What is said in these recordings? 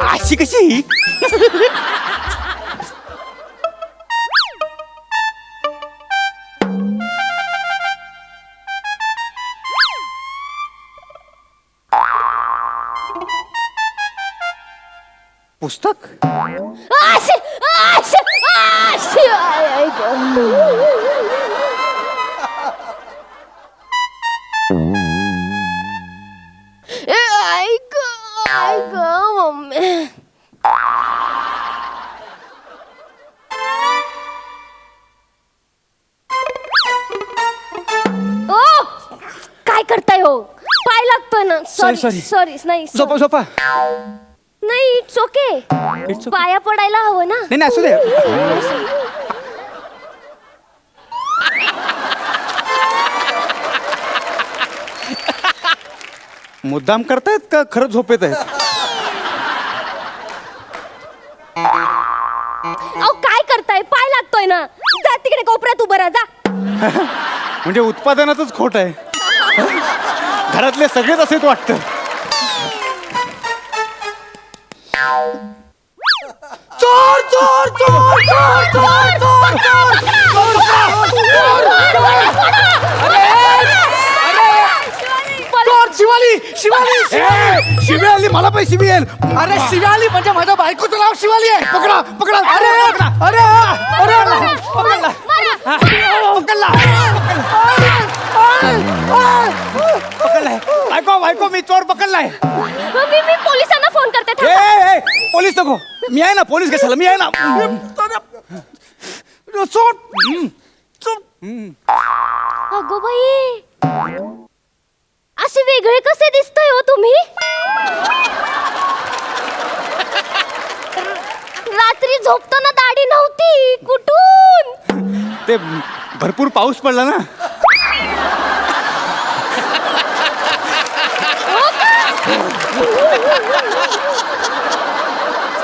अशी कशी? पुस्तक? ऐक मम्मी. ओ काय करताय हो? पाय लागतोय ना. Sorry. सॉरी नाही झोपा झोपा. नाही इट्स ओके. It's okay. पाया पडायला हवं ना. नाही नाही, असू दे. मुद्दाम करतायत का खरंच झोपेत आहेत? अहो काय करताय? पाय लागतोय ना. जा तिकडे कोपऱ्यात उभं राहा जा. म्हणजे उत्पादनातच खोट आहे. घरातले सगळेच असेच वाटतं. चोर चोर चोर चोर चोर चोर चोर. शिवाली शिवाली शिवी आली. मला पण शिवी येईल. अरे शिवाली म्हणजे माझ्या बायकोचं नाव शिवाली आहे. पकडा पकडा. अरे अरे अरे पकडला पकडला पकडलाय. बायको बायको मी चोर पकडलाय. मी पोलिसांना फोन करते ए, थांबा. ए, पोलीस नको. मी आहे ना. पोलीस कशाला? मी आहे ना. चोर चोर. अगो बाई असे वेगळे कसे दिसताय हो तुम्ही? रात्री झोपताना दाढी नव्हती. कुठून? ते भरपूर पाऊस पडला ना.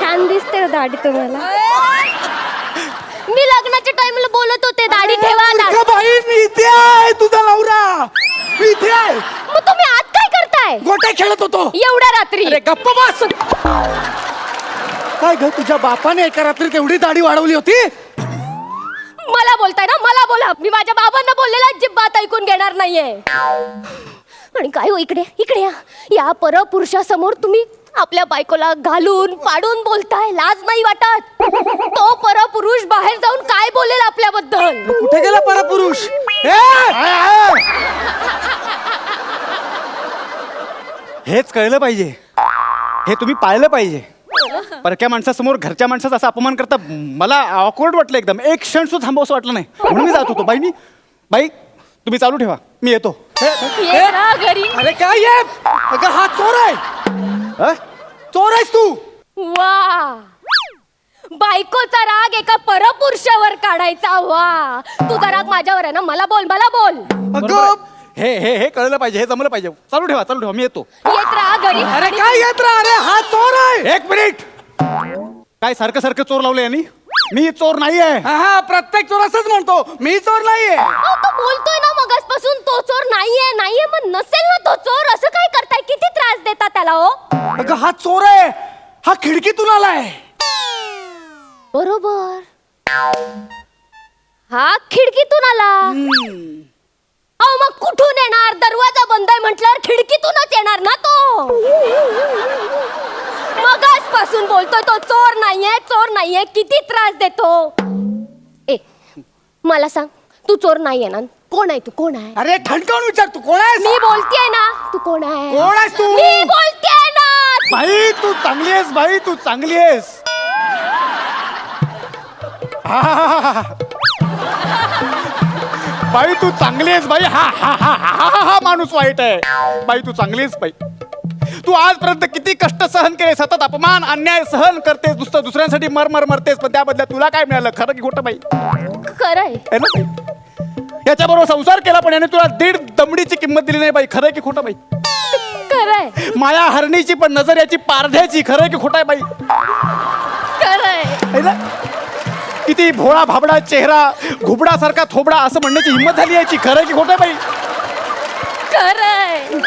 छान दिसते हो दाढी तुम्हाला. मी लग्नाच्या टाइमला बोलत होते दाढी ठेवा दाढी. बाई मी इथे आहे. तुझा नवरा मी इथे आहे. मग तुम्ही आत काय करताय? गोट्या खेळत होतो. एवढ्या रात्री? अरे गप्प बस. काय ग तुझ्या बापाने एका रात्रीत एवढी दाढी वाढवली होती? मला बोलताय ना? मला बोला. मी माझ्या बाबांना बोललेला अजिबात ऐकून घेणार नाहीये. आणि काय हो इकडे इकडे या परपुरुषासमोर तुम्ही आपल्या बायकोला घालून पाडून बोलताय. लाज नाही वाटत? तो परपुरुष बाहेर जाऊन काय बोलेल आपल्याबद्दल? कुठे गेला परपुरुष? हेच कळलं पाहिजे. हे तुम्ही पाहिलं पाहिजे. परक्या माणसासमोर घरच्या माणसाचा असा अपमान करता मला ऑकवर्ड वाटलं एकदम. एक क्षण सुद्धा थांबवसं वाटलं नाही. म्हणून मी जात होतो. बाई तुम्ही चालू ठेवा. मी येतो. ये ना घरी. अरे काय ये? अगं हा चोर आहे. चोर आहेस तू. वा बायकोचा राग एका परपुरुषावर काढायचा. वा तुझा राग माझ्यावर आहे ना? मला बोल मला बोल. अगं हे हे हे कळलं पाहिजे. हे जमलं पाहिजे. चालू ठेवा. मी येतो. येत राहा घरी. अरे काय येत राहा? अरे हा चोर आहे. एक मिनिट. काय सारखं सारखं चोर लावलं यांनी? मी चोर नाहीये. हा प्रत्येक चोर असंच म्हणतो. मी चोर नाहीये. अहो, तो बोलतोय ना मगासपासून तो चोर नाहीये. मग नसेल ना तो चोर. असं काय करताय? किती त्रास देता त्याला हो? अगं हा चोर आहे. हा खिडकीतून आलाय. बरोबर. हा खिडकीतून आला. अहो मग कुठून येणार? दरवाजा बंद आहे म्हटल्यावर खिडकीतूनच येणार ना तो. मगासपासून बोलतोय तो चोर नाहीये. किती त्रास देतो. ए मला सांग तू चोर नाहीये ना? कोण आहे तू? कोण आहे? अरे ठणकावून विचार. तू कोण आहेस? मी बोलतेय ना. तू कोण आहे? कोण आहेस तू? मी बोलतेय ना. बाई तू चांगली आहेस. बाई तू चांगली आहेस. बाई तू चांगली आहेस. बाई हा हा हा हा हा माणूस वाईट आहे. बाई तू चांगली आहेस. बाई तू आजपर्यंत किती कष्ट सहन केले. सतत अपमान अन्याय सहन करतेस. दुसऱ्यांसाठी मरतेस. पण त्या बदल्यात तुला काय मिळालं? खरं की खोटं बाई? खरंय. है ना? याच्याबरोबर संसार केला पण याने तुला 1.5 दमडीची किंमत दिली नाही बाई. खरंय की खोटं बाई? खरंय माया हरणीची पण नजर याची पारध्याची. खरंय की खोटं आहे बाई? खरंय. है ना? किती भोळा भाबडा चेहरा, घुबडासारखा थोबडा असं म्हणण्याची हिंमत झाली याची. खरंय की खोटं आहे बाई? खरंय.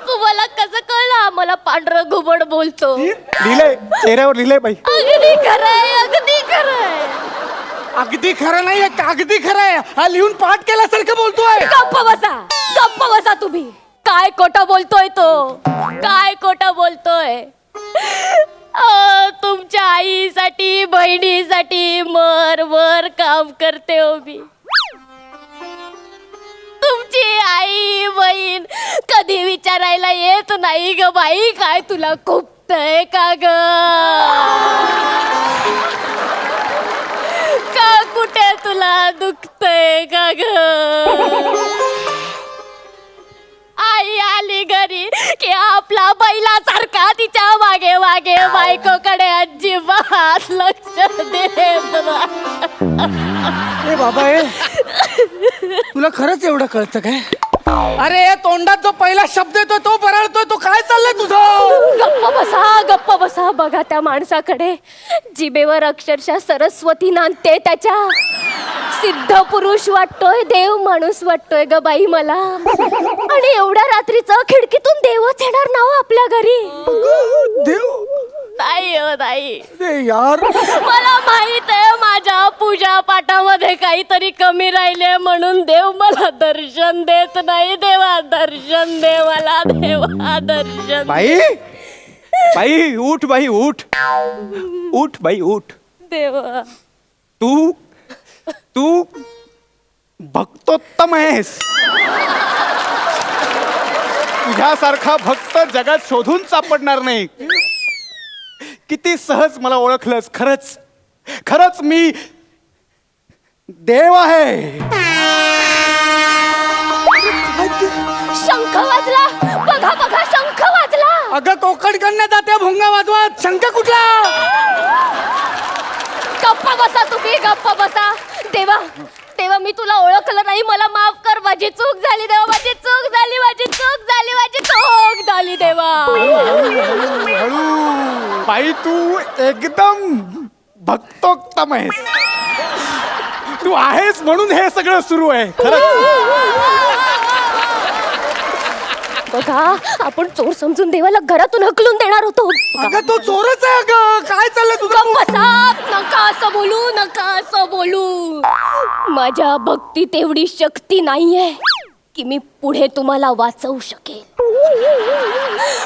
तुम्हाला कसं कळलं आम्हाला पांढरं घुबड बोलतो? लिहिलंय चेहऱ्यावर, लिहिलंय बाई. अगदी खरंय, अगदी खरंय. अगदी खरं नाही, अगदी खरं आहे. हा लिहून पाठ केल्यासारखं बोलतोय. गप्प बसा तुम्ही. काय खोटं बोलतोय तो? काय खोटं बोलतोय? तुमच्या आईसाठी बहिणीसाठी मर काम करते हो मी. तुमची आई बहीण कधी विचारायला येत नाही ग बाई, काय तुला खुपतंय का ग? का कुठे तुला दुखतंय का ग? आई आली घरी की आपला बैलासारखा तिच्या मागे मागे बायकोकडे अजिबात लक्ष देत नाही. ए बाबा ए, तुला खरंच एवढं कळतं काय? अरे तोंडात जो पहिला शब्द येतोय तो बरळतोय. तो काय चाललंय तुझं? गप्प बसा. बघा त्या माणसाकडे. जिभेवर अक्षरशः सरस्वती नांदते त्याच्या. सिद्ध पुरुष वाटतोय, देव माणूस वाटतोय ग बाई मला. आणि एवढ्या रात्रीचं खिडकीतून देवच येणार ना हो आपल्या घरी? देव नाही हो नाही. यार मला माहित आहे माझ्या पूजा पाठामध्ये काहीतरी कमी राहिले म्हणून देव मला दर्शन देत नाही. देवा दर्शन दे मला, देवा दर्शन. बाई बाई उठ बाई उठ. उठ बाई उठ. देवा तू भक्तोत्तम आहेस. तुझ्यासारखा भक्त जगात शोधून सापडणार नाही. किती सहज मला ओळखलंस. खरंच मी देव आहे. शंख वाजला. बघा शंख वाजला. अगं कोकणकडनं जाते भोंगा वाजवत. शंख कुठला? गप्प बसा तुम्ही, गप्प बसा. देवा मी तुला ओळखलं नाही. मला माफ कर. माझी चूक झाली देवा. माझी चूक झाली देवा. हळू बाई तू एकदम भक्तोत्तम आहेस. तू आहेस म्हणून हे सगळं सुरू आहे. खरंच बघा आपण चोर समजून देवाला घरातून हकलून देणार होतो. अगं तो चोरच आहे. अगं काय चाललंय तुझं? गप्प बसा. नका असं बोलू. माझ्या भक्तीत एवढी शक्ती नाहीये की मी पुढे तुम्हाला वाचवू शकेल.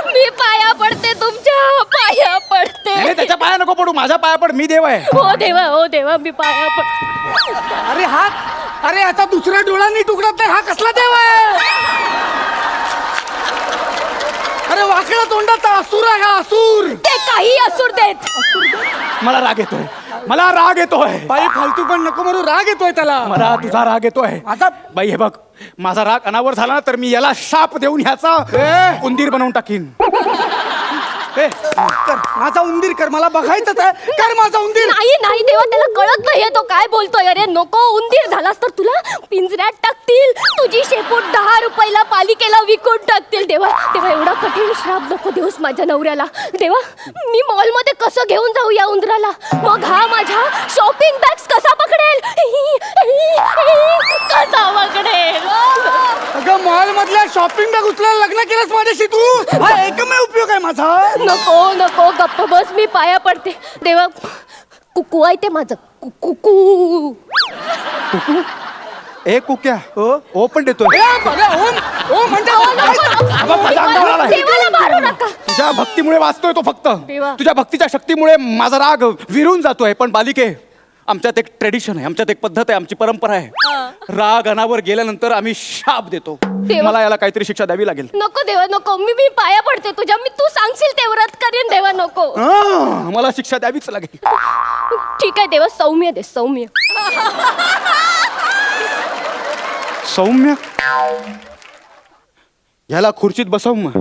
मी पाया पडते, तुमच्या पाया पडते. नाही, त्याच्या पाया नको पडू. माझ्या पाया पड. मी देव आहे. हो देवा मी पाया पडते. अरे आता दुसऱ्या डोळ्यांनी तुकडत नाही. हा कसला देव आहे? अरे वाकडा तोंडाचा असुर आहे हा. असुर. ते काही असुर देत. मला राग येतोय. बाई फालतू पण नको म्हणून राग येतोय त्याला. मला तुझा राग येतोय. आता बाई हे बघ, माझा राग अनावर झाला ना तर मी याला शाप देऊन ह्याचा उंदीर बनवून टाकीन. कर माझा उंदीर कर. मला बघायचंच आहे. कर माझा उंदीर. नाही देवा त्याला कळत नाहीये तो काय बोलतोय. अरे नको. उंदीर झालास तर तुला पिंजऱ्यात टाकतील. तुझी शेपूट 10 रुपयाला पालिकेला विकून टाकतील. देवा एवढा कठीण श्राप नको देऊस माझ्या नवऱ्याला. देवा मी मॉल मध्ये कसं घेऊन जाऊ या उंदराला? मग हा माझ्या शॉपिंग बॅग्स कसा पकडेल? कसा पकडेल? अगं मॉल मधल्या शॉपिंग बॅग उचलायला लग्न केलंस माझ्याशी तू? हा एकमेव उपयोग आहे माझा. नको गप्प बस. मी पाया पडते. देवा कुकू आहे ते माझं. कुकू ए कुक्या ओ पण देतोय. ओ म्हणजे माझ्या अंगावर आलाय. देवाला मारू नका. तुझ्या भक्तीमुळे वाचतोय तो फक्त. देवा. तुझ्या भक्तीच्या शक्तीमुळे माझा राग विरून जातोय. पण बालिके आमच्यात एक ट्रेडिशन आहे. आमच्यात एक पद्धत आहे. आमची परंपरा आहे. राग अनावर गेल्यानंतर आम्ही शाप देतो. देवा. मला याला काहीतरी शिक्षा द्यावी लागेल. नको देवा नको. मी पाया पडते तुझ्या. मी तू सांगशील ते व्रत करीन देवा. नको. मला शिक्षा द्यावीच लागेल. ठीक आहे देवा. सौम्य दे. सौम्य ह्याला खुर्चीत बसव मग.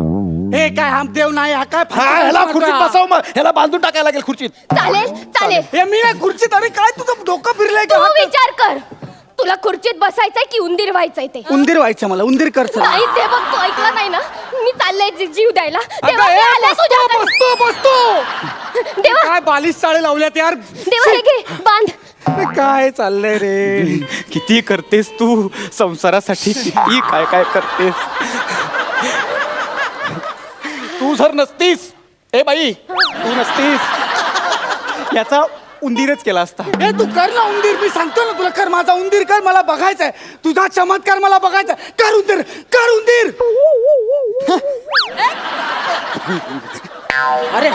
हे काय हा देव नाही. हा काय ह्याला खुर्चीत बसव मग. ह्याला बांधून टाकायला लागेल खुर्चीत. चालेल. हे मी नाही खुर्चीत. अरे काय तुझं डोकं फिरलंय तू का? विचार कर. तुला खुर्चीत बसायचंय की उंदीर व्हायचंय ते उंदीर व्हायचं मला, उंदीर कर चल. नाही ते बघ तू ऐकला नाही ना, मी चाललंय जीव द्यायला. अगं, देवा, मी ए, आले तुझ्याकडे. बसतो. देवा काय बालिश चाळे लावल्यात यार. देवा हे घे बांध. काय चाललंय रे. किती करतेस तू संसारासाठी, किती काय काय करतेस. तू जर नसतीस, ए बाई तू नसतीस, याचा उंदीरच केला असता. ए तू कर ना उंदीर, मी सांगतो ना तुला, कर माझा उंदीर कर, मला बघायचंय तुझा चमत्कार, मला बघायचाय. कर उंदीर, कर उंदीर. अरे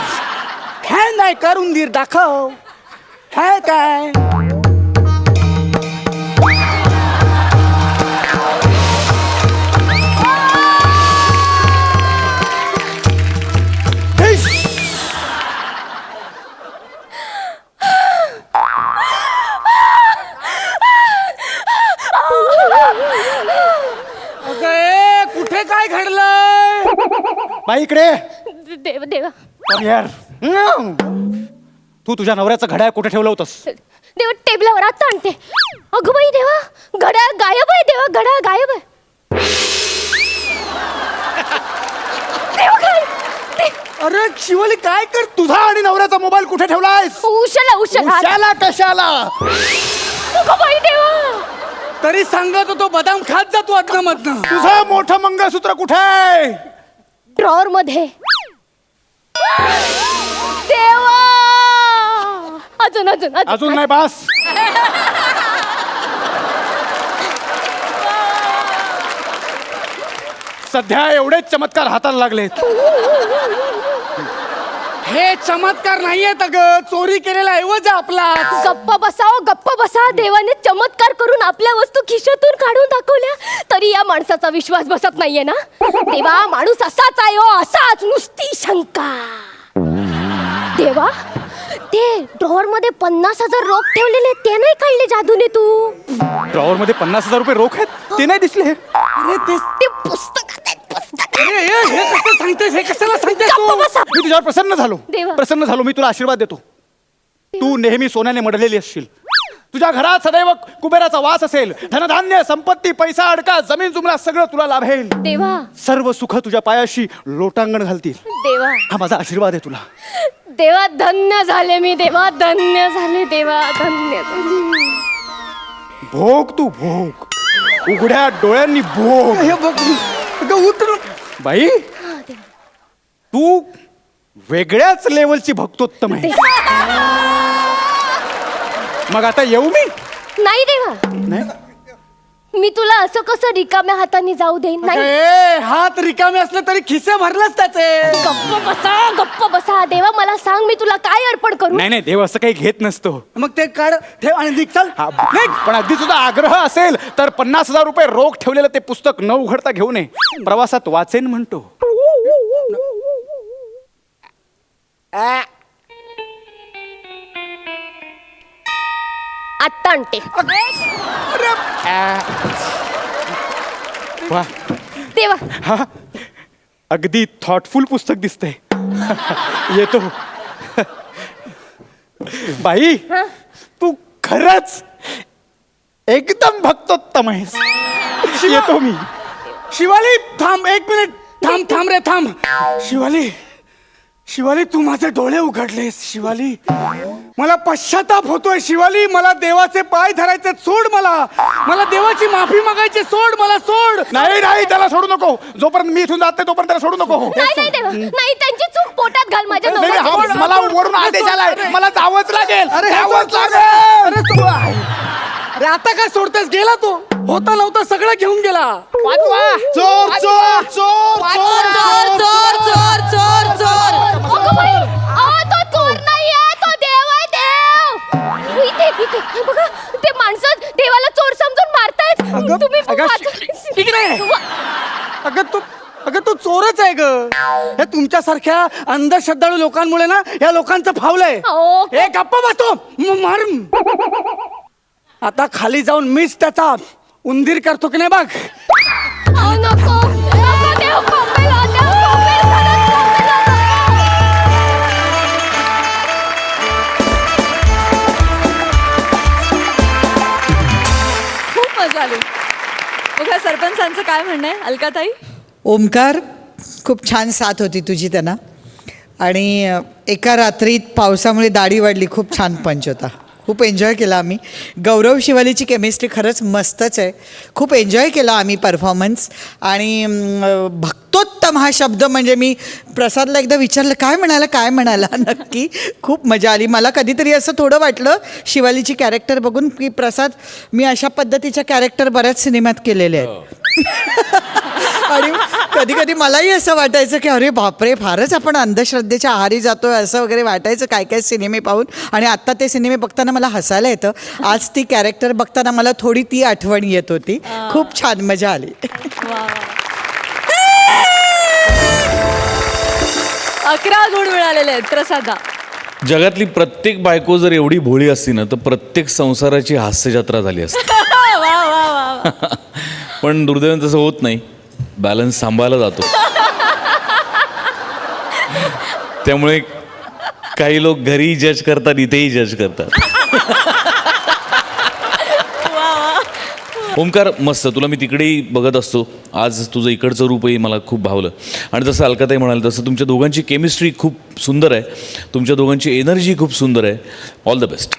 हे नाही, कर उंदीर दाखव. हे काय अगं, ए, कुठे काय घडलंय. बाई इकडे देवा देवा Come here. तू तुझ्या नवऱ्याचं घड्याळ कुठे ठेवलं होतंस? देवा टेबलावर आता आणते. अगं बाई देवा, घड्याळ गायब आहे. देवा घड्याळ गायब आहे. देवा काय अरे शिवली काय कर. तुझा आणि नवऱ्याचा मोबाईल कुठे ठेवलायस? उशाला उशाला. उशाला कशाला? अगं बाई देवा, तरी सांगत होतो बदाम खात जातो अदन मधन. तुझं मोठं मंगळसूत्र कुठे आहे? ड्रॉवर मध्ये. देवा अजून अजून अजून नाही बास. सध्या एवढेच चमत्कार हाताला लागलेत. हे चमत्कार नाहीयेत अगं, चोरी केलेला ऐवज आपला. गप्पा बसाव, गप्पा बसा. देवाने चमत्कार करून आपल्या वस्तू खिशातून काढून दाखवल्या, तरी या माणसाचा विश्वास बसत नाहीये ना. देवा माणूस असाच आहे हो, असाच. नुसती शंका. देवा ते ड्रॉवर मध्ये 50,000 रोख ठेवलेले ते नाही काढले जादूने तू? ड्रॉवर मध्ये 50,000 रुपये रोख आहेत, ते नाही दिसले. अरे ते पुस्तकात आहेत, पुस्तकात. हे कसं सांगतेस, हे कशाला सांगतेस तू? गप्प बसा. मी तुझ्यावर प्रसन्न झालो. देवा. प्रसन्न झालो. मी तुला आशीर्वाद देतो. तू नेहमी सोन्याने मडलेली असशील. तुझ्या घरात सदैव कुबेराचा वास असेल. धनधान्य, संपत्ती, पैसा, अडका, जमीन जुमला सगळं तुला लाभेल. देवा सर्व सुख तुझ्या पायाशी लोटांगण घालतील. देवा हा माझा आशीर्वाद आहे तुला. देवा धन्य झाले मी. देवा धन्य झाले. देवा धन्य झाले. भोग तू भोग, उघड्या डोळ्यांनी भोग. हे बघ अगं, उतर. बाई तू वेगळ्याच लेवलची भक्तोत्तम आहे. मग आता येऊ मी? नाही देवा, नाही. मी तुला असं कसं रिकाम्या हाताने जाऊ देईन. नाही. ए, हात रिकामे असले तरी खिसे भरलेच त्याचे. गप्प बसा, गप्प बसा. देवा मला सांग, मी तुला काय अर्पण करू? नाही नाही, देव असं काही घेत नसतो. मग ते काढ, ठेव आणि निघ, चल. हा, पण अगदी तुझा आग्रह असेल तर 50,000 रुपये रोख ठेवलेलं ते पुस्तक न उघडता घेऊ नये. प्रवासात वाचेन म्हणतो. आत्ता आणते. वा, देवा हा अगदी थॉटफुल पुस्तक दिसतंय. येतो. बाई तू खरंच एकदम भक्तोत्तम आहेस. येतो मी. शिवाली थांब, एक मिनिट थांब. थांब रे, थांब. शिवाली, शिवाली तू माझे डोळे उघडलेस. शिवाली मला पश्चाताप होतोय. शिवाली मला देवाचे पाय धरायचे, सोड. मला देवाची माफी मागायची, सोड. मला सोड. नाही नाही, त्याला सोडू नको. जोपर्यंत मी इथून जात नाही तोपर्यंत त्याला सोडू नको. नाही नाही देवा, नाही. त्यांची चूक पोटात घाल माझ्या नाही, नाही, नवऱ्याची. मला वरून आदेश आलाय. मला जावंच लागेल. अरे जावंच अरे लागेल. तू अरे आता काय सोडतेस? गेला तो. होता नव्हता सगळं घेऊन गेला. चोर चोर चोर चोर. अगं बाई, अहो, तो चोर नाहीये, तो देव आहे. देव इथे बघा, ते माणसं देवाला चोर समजून मारतायत. तुम्ही अगं, वाच- इकडे. अगं तू चोरच आहे ग. हे तुमच्यासारख्या अंधश्रद्धाळू लोकांमुळे ना या लोकांचं फावलंय. अहो, हे गप्पा बसतो. मार. आता खाली जाऊन मीच त्याचा उंदीर करतो की नाही बघ. अहो, नको नको, देव कोंबेल, देव कोंबेल, खरंच कोंबेल. दोघांचं काय म्हणणं आहे अलकाताई? ओमकार, खूप छान साथ होती तुझी त्यांना. आणि एका रात्रीत पावसामुळे दाढी वाढली, खूप छान पंच होता. खूप एन्जॉय केला आम्ही. गौरव शिवालीची केमिस्ट्री खरंच मस्तच आहे. खूप एन्जॉय केला आम्ही परफॉर्मन्स. आणि भक्तोत्तम हा शब्द म्हणजे मी प्रसादला एकदा विचारलं काय म्हणाला नक्की. खूप मजा आली. मला कधीतरी असं थोडं वाटलं शिवालीची कॅरेक्टर बघून की प्रसाद, मी अशा पद्धतीच्या कॅरेक्टर बऱ्याच सिनेमात केलेले आहेत. आणि कधी कधी मलाही असं वाटायचं की अरे बापरे, फारच आपण अंधश्रद्धेच्या आहारी जातोय असं वगैरे वाटायचं काय काय सिनेमे पाहून. आणि आत्ता ते सिनेमे बघताना मला हसायला येतं. आज ती कॅरेक्टर बघताना मला थोडी ती आठवण येत होती. खूप छान मजा आली. 11 गुण मिळालेले आहेत प्रसादा. जगातली प्रत्येक बायको जर एवढी भोळी असती ना तर प्रत्येक संसाराची हास्यजत्रा झाली असती. वा वा वा. पण दुर्दैवाने तसं होत नाही. बॅलन्स सांभाळला जातो. त्यामुळे काही लोक घरी जज करतात, इथेही जज करतात. ओमकार, मस्त. तुला मी तिकडेही बघत असतो. आज तुझं इकडचं रूपही मला खूप भावलं. आणि जसं अलकाताई म्हणाल तसं तुमच्या दोघांची केमिस्ट्री खूप सुंदर आहे. तुमच्या दोघांची एनर्जी खूप सुंदर आहे. All the best.